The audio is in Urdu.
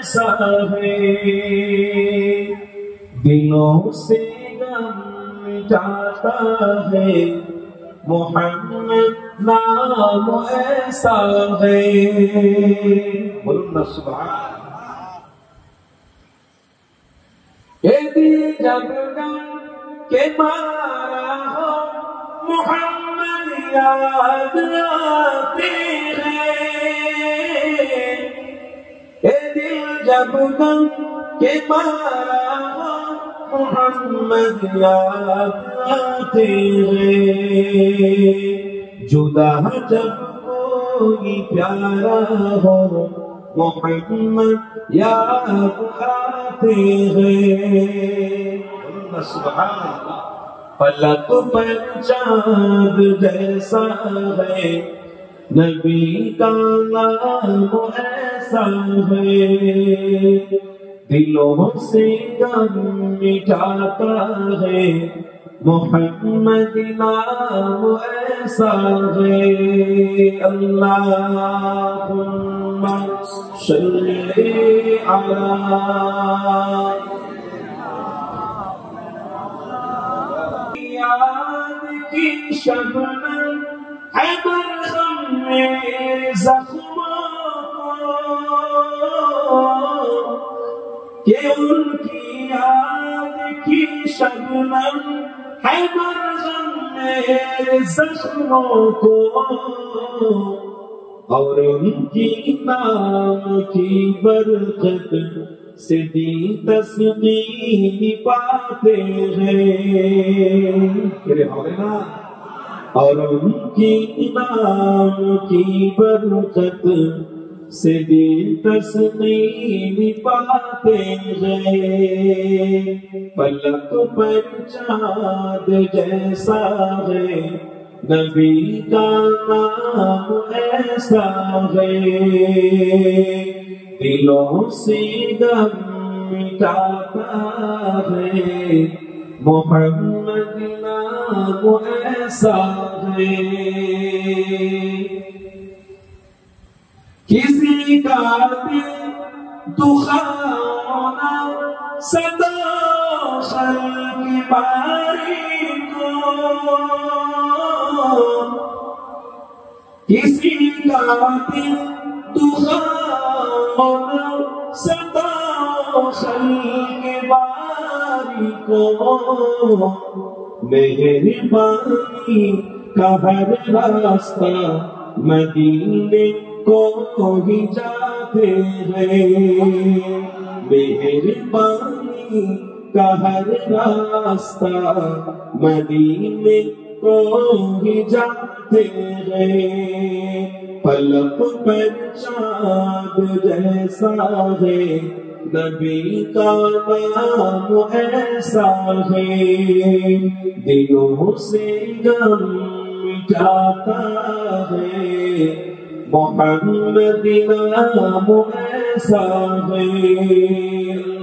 ایسا ہے دلوں سے غم مٹاتا ہے محمد نام ایسا ہے بولنا سبحان اے دل جب غم کے مارا ہو محمد یاد آتے ہیں اے دل جب غم کے مارا ہو محمد یاد آتے ہیں جدا جب کوئی پیارا ہو محمد یاد آتے ہیں سبحان اللہ پلک پر چاند جیسا ہے نبی کا نام ایسا ہے دلوں سے غم مٹاتا ہے محمد نام ایسا ہے اللہم صلی علی یاد کی شبنم ہے مرہم میرے زخموں کو کہ ان کی یاد کی شبنم ہے مرہم میرے زخموں کو اور ان کی نام کی برکت سے دل تسلیم پاتے ہیں اور ان کی نام کی برکت سے دل تسلیم پاتے ہیں پلک پر چاند جیسا ہے نبی کا نام ایسا ہے دلوں سے غم مٹاتا ہے محمد نام ایسا ہے کسی کا دل دکھانا صدا خلق باری کو کسی کا دل دکھانا صدا خلق باری کو مہربانی کا ہر راستہ مدینے کو ہی جاتے ہیں مہربانی کا ہر راستہ مدینے کو ہی جاتے ہیں پلک پر چاند جیسا ہے نبی کا نام ایسا ہے دلوں سے غم مٹاتا ہے محمد نام ایسا ہے